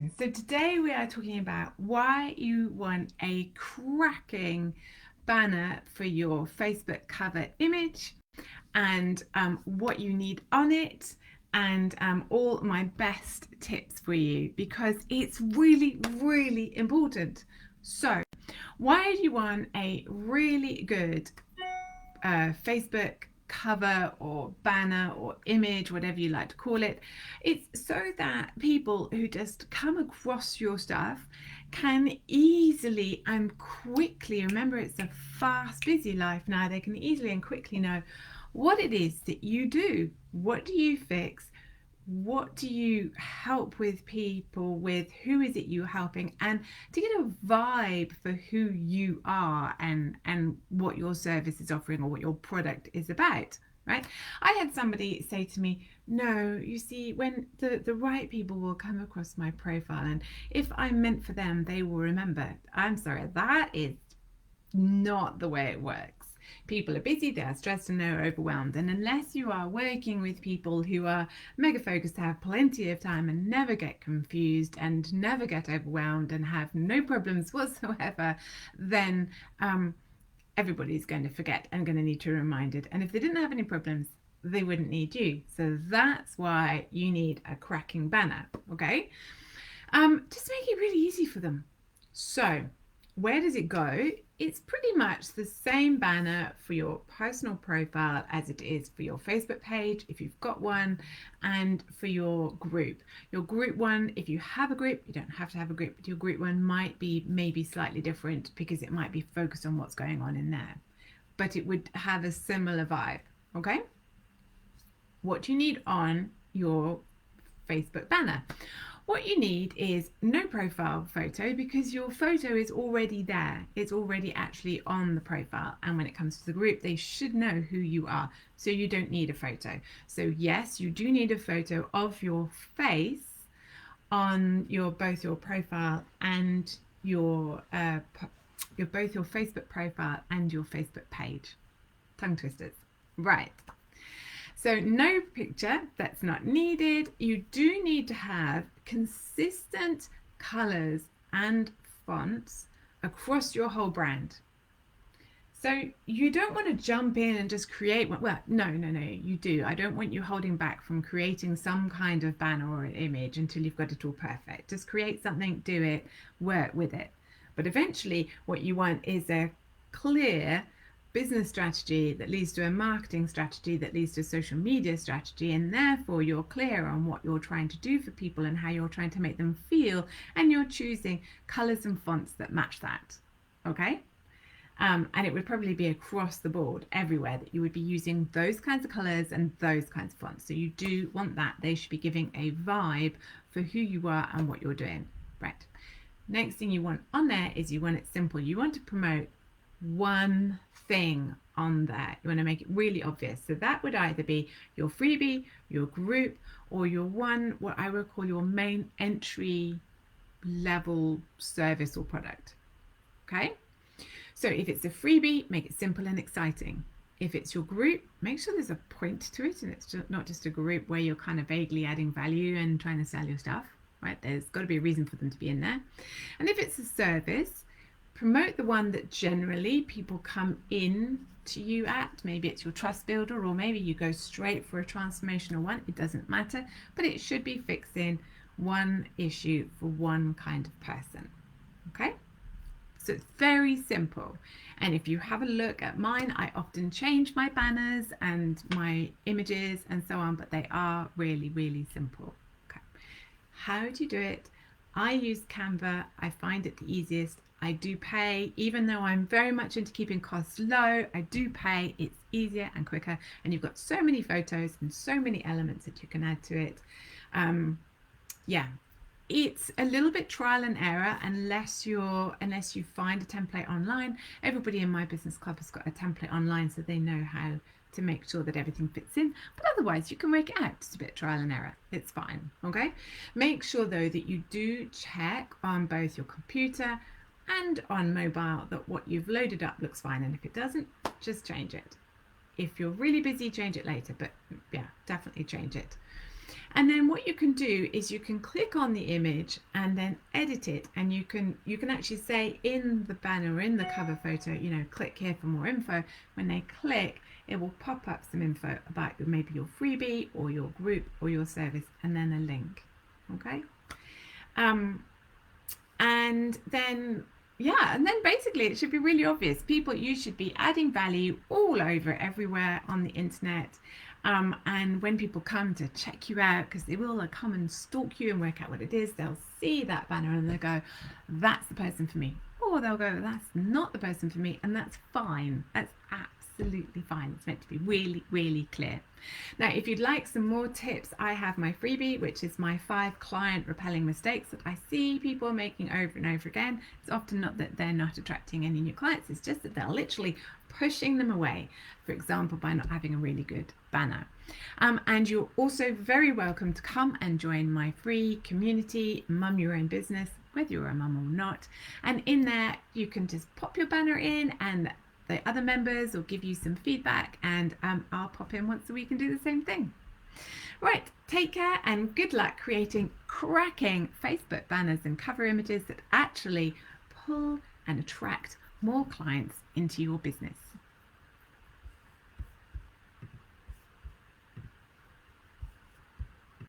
So today we are talking about why you want a cracking banner for your Facebook cover image and what you need on it and all my best tips for you because it's really, really important. So why do you want a really good Facebook cover or banner or image, whatever you like to call it? It's so that people who just come across your stuff can easily and quickly, remember it's a fast, busy life now, they can easily and quickly know what it is that you do. What do you fix? What do you help with people with? Who is it you're helping? And to get a vibe for who you are and what your service is offering or what your product is about, right? I had somebody say to me, no, you see, when the right people will come across my profile, and if I'm meant for them, they will remember. I'm sorry, that is not the way it works. People are busy, they are stressed, and they're overwhelmed. And unless you are working with people who are mega focused, have plenty of time, and never get confused, and never get overwhelmed, and have no problems whatsoever, then everybody's going to forget and going to need to be reminded. And if they didn't have any problems, they wouldn't need you. So that's why you need a cracking banner, okay? Just make it really easy for them. So, where does it go? It's pretty much the same banner for your personal profile as it is for your Facebook page, if you've got one, and for your group. Your group one, if you have a group, you don't have to have a group, but your group one might be maybe slightly different because it might be focused on what's going on in there. But it would have a similar vibe, okay? What you need on your Facebook banner. What you need is no profile photo because your photo is already there. It's already actually on the profile. And when it comes to the group, they should know who you are. So you don't need a photo. So yes, you do need a photo of your face on your both your profile and your both your Facebook profile and your Facebook page. Tongue twisters. Right. So no picture, that's not needed. You do need to have consistent colors and fonts across your whole brand. So you don't want to jump in and just create one. Well, no, you do. I don't want you holding back from creating some kind of banner or an image until you've got it all perfect. Just create something, do it, work with it. But eventually what you want is a clear business strategy that leads to a marketing strategy that leads to a social media strategy, and therefore you're clear on what you're trying to do for people and how you're trying to make them feel, and you're choosing colors and fonts that match that. Okay. And it would probably be across the board everywhere that you would be using those kinds of colors and those kinds of fonts. So you do want that. They should be giving a vibe for who you are and what you're doing. Right. Next thing you want on there is you want it simple. You want to promote one thing on there. You want to make it really obvious. So that would either be your freebie, your group, or your one, what I would call your main entry level service or product. Okay. So if it's a freebie, make it simple and exciting. If it's your group, make sure there's a point to it and it's not just a group where you're kind of vaguely adding value and trying to sell your stuff, right? There's got to be a reason for them to be in there. And if it's a service, promote the one that generally people come in to you at. Maybe it's your trust builder, or maybe you go straight for a transformational one. It doesn't matter, but it should be fixing one issue for one kind of person. Okay? So it's very simple. And if you have a look at mine, I often change my banners and my images and so on, but they are really, really simple. Okay. How do you do it? I use Canva. I find it the easiest. I do pay, even though I'm very much into keeping costs low, I do pay. It's easier and quicker. And you've got so many photos and so many elements that you can add to it. Yeah, it's a little bit trial and error unless you find a template online. Everybody in my business club has got a template online, so they know how to make sure that everything fits in, but otherwise you can work it out. It's a bit trial and error, it's fine. Okay, make sure though that you do check on both your computer and on mobile that what you've loaded up looks fine, and if it doesn't, just change it. If you're really busy, change it later, but yeah, definitely change it. And then what you can do is you can click on the image and then edit it, and you can actually say in the banner or in the cover photo, you know, click here for more info. When they click, it will pop up some info about maybe your freebie or your group or your service, and then a link. Okay. And then basically it should be really obvious. You should be adding value all over, everywhere on the internet. And when people come to check you out, because they will come and stalk you and work out what it is, they'll see that banner and they'll go, that's the person for me. Or they'll go, that's not the person for me. And that's fine. That's absolutely fine. It's meant to be really, really clear. Now, if you'd like some more tips, I have my freebie, which is my 5 client repelling mistakes that I see people making over and over again. It's often not that they're not attracting any new clients, it's just that they're literally pushing them away, for example, by not having a really good banner. And you're also very welcome to come and join my free community, Mum Your Own Business, whether you're a mum or not. And in there, you can just pop your banner in, and the other members will give you some feedback, and I'll pop in once a week and do the same thing. Right, take care and good luck creating cracking Facebook banners and cover images that actually pull and attract more clients into your business.